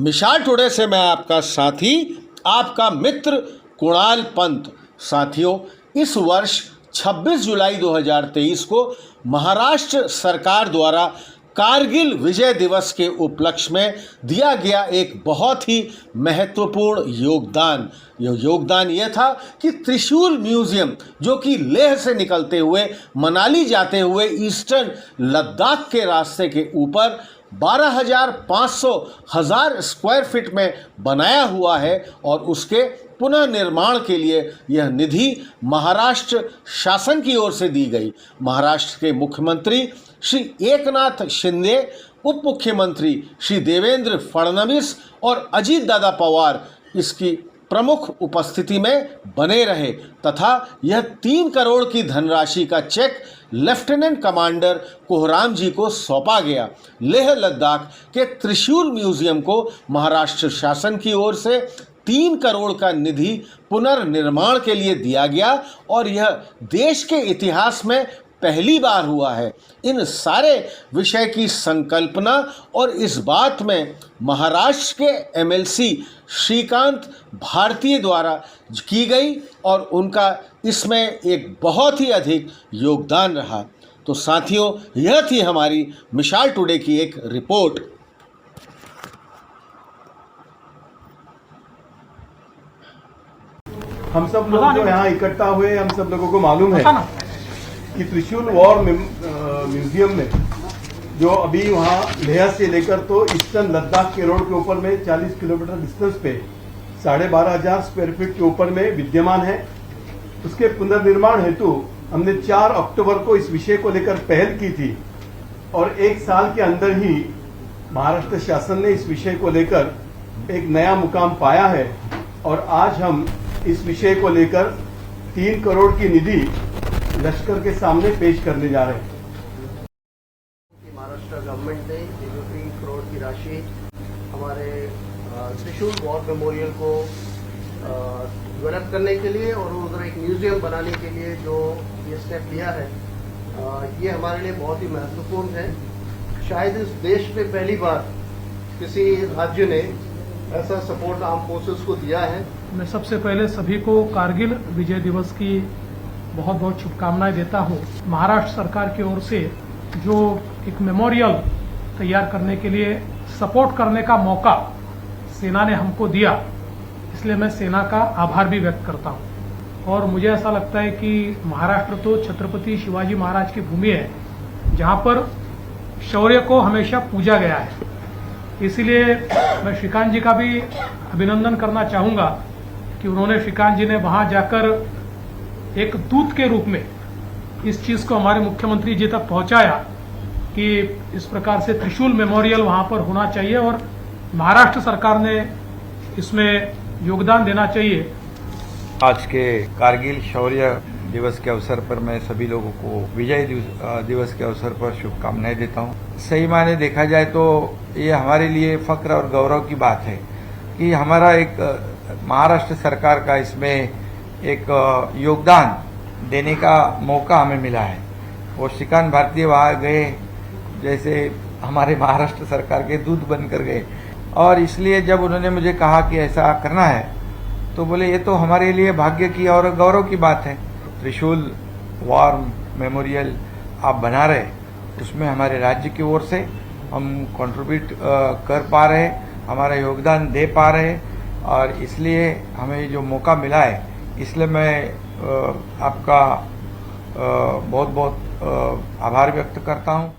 मिसाल टुडे से मैं आपका साथी, आपका मित्र कुणाल पंत। साथियों, इस वर्ष 26 जुलाई 2023 को महाराष्ट्र सरकार द्वारा कारगिल विजय दिवस के उपलक्ष्य में दिया गया एक बहुत ही महत्वपूर्ण योगदान यह था कि त्रिशूल म्यूजियम, जो कि लेह से निकलते हुए मनाली जाते हुए ईस्टर्न लद्दाख के रास्ते के ऊपर 12,500 स्क्वायर फीट में बनाया हुआ है, और उसके पुनर्निर्माण के लिए यह निधि महाराष्ट्र शासन की ओर से दी गई। महाराष्ट्र के मुख्यमंत्री श्री एकनाथ शिंदे, उप मुख्यमंत्री श्री देवेंद्र फडणवीस और अजीत दादा पवार इसकी प्रमुख उपस्थिति में बने रहे, तथा यह 3 करोड़ की धनराशि का चेक लेफ्टिनेंट कमांडर कोहराम जी को सौंपा गया। लेह लद्दाख के त्रिशूल म्यूजियम को महाराष्ट्र शासन की ओर से 3 करोड़ का निधि पुनर्निर्माण के लिए दिया गया, और यह देश के इतिहास में पहली बार हुआ है। इन सारे विषय की संकल्पना और इस बात में महाराष्ट्र के एमएलसी श्रीकांत भारतीय द्वारा की गई, और उनका इसमें एक बहुत ही अधिक योगदान रहा। तो साथियों, यह थी हमारी मिसाल टुडे की एक रिपोर्ट। हम सब लोग जो यहाँ इकट्ठा हुए, हम सब लोगों को मालूम है कि त्रिशूल वॉर म्यूजियम में जो अभी वहाँ लेह से लेकर तो ईस्टर्न लद्दाख के रोड के ऊपर में 40 किलोमीटर डिस्टेंस पे 12,500 स्क्वायर फीट के ऊपर में विद्यमान है, उसके पुनर्निर्माण हेतु हमने 4 अक्टूबर को इस विषय को लेकर पहल की थी, और 1 साल के अंदर ही महाराष्ट्र शासन ने इस विषय को लेकर एक नया मुकाम पाया है, और आज हम इस विषय को लेकर 3 करोड़ की निधि लश्कर के सामने पेश करने जा रहे हैं। महाराष्ट्र गवर्नमेंट ने ये जो 3 करोड़ की राशि हमारे त्रिशूल वॉर मेमोरियल को डेवलप करने के लिए और उधर एक म्यूजियम बनाने के लिए जो ये स्टेप लिया है, ये हमारे लिए बहुत ही महत्वपूर्ण है। शायद इस देश में पहली बार किसी राज्य ने ऐसा सपोर्ट आर्म फोर्सेस को दिया है। मैं सबसे पहले सभी को कारगिल विजय दिवस की बहुत बहुत शुभकामनाएं देता हूं। महाराष्ट्र सरकार की ओर से जो एक मेमोरियल तैयार करने के लिए सपोर्ट करने का मौका सेना ने हमको दिया, इसलिए मैं सेना का आभार भी व्यक्त करता हूं। और मुझे ऐसा लगता है कि महाराष्ट्र तो छत्रपति शिवाजी महाराज की भूमि है, जहां पर शौर्य को हमेशा पूजा गया है। इसलिए मैं श्रीकांत जी का भी अभिनंदन करना चाहूंगा कि उन्होंने, श्रीकांत जी ने वहां जाकर एक दूत के रूप में इस चीज को हमारे मुख्यमंत्री जी तक पहुंचाया कि इस प्रकार से त्रिशूल मेमोरियल वहां पर होना चाहिए, और महाराष्ट्र सरकार ने इसमें योगदान देना चाहिए। आज के कारगिल शौर्य दिवस के अवसर पर मैं सभी लोगों को विजय दिवस के अवसर पर शुभकामनाएं देता हूं। सही मायने देखा जाए तो ये हमारे लिए फक्र और गौरव की बात है कि हमारा एक महाराष्ट्र सरकार का इसमें एक योगदान देने का मौका हमें मिला है। वो श्रीकांत भारतीय वहाँ गए, जैसे हमारे महाराष्ट्र सरकार के दूत बनकर गए, और इसलिए जब उन्होंने मुझे कहा कि ऐसा करना है तो बोले ये तो हमारे लिए भाग्य की और गौरव की बात है। त्रिशूल वॉर मेमोरियल आप बना रहे, उसमें हमारे राज्य की ओर से हम कंट्रीब्यूट कर पा रहे, हमारा योगदान दे पा रहे, और इसलिए हमें जो मौका मिला है, इसलिए मैं आपका बहुत बहुत आभार व्यक्त करता हूँ।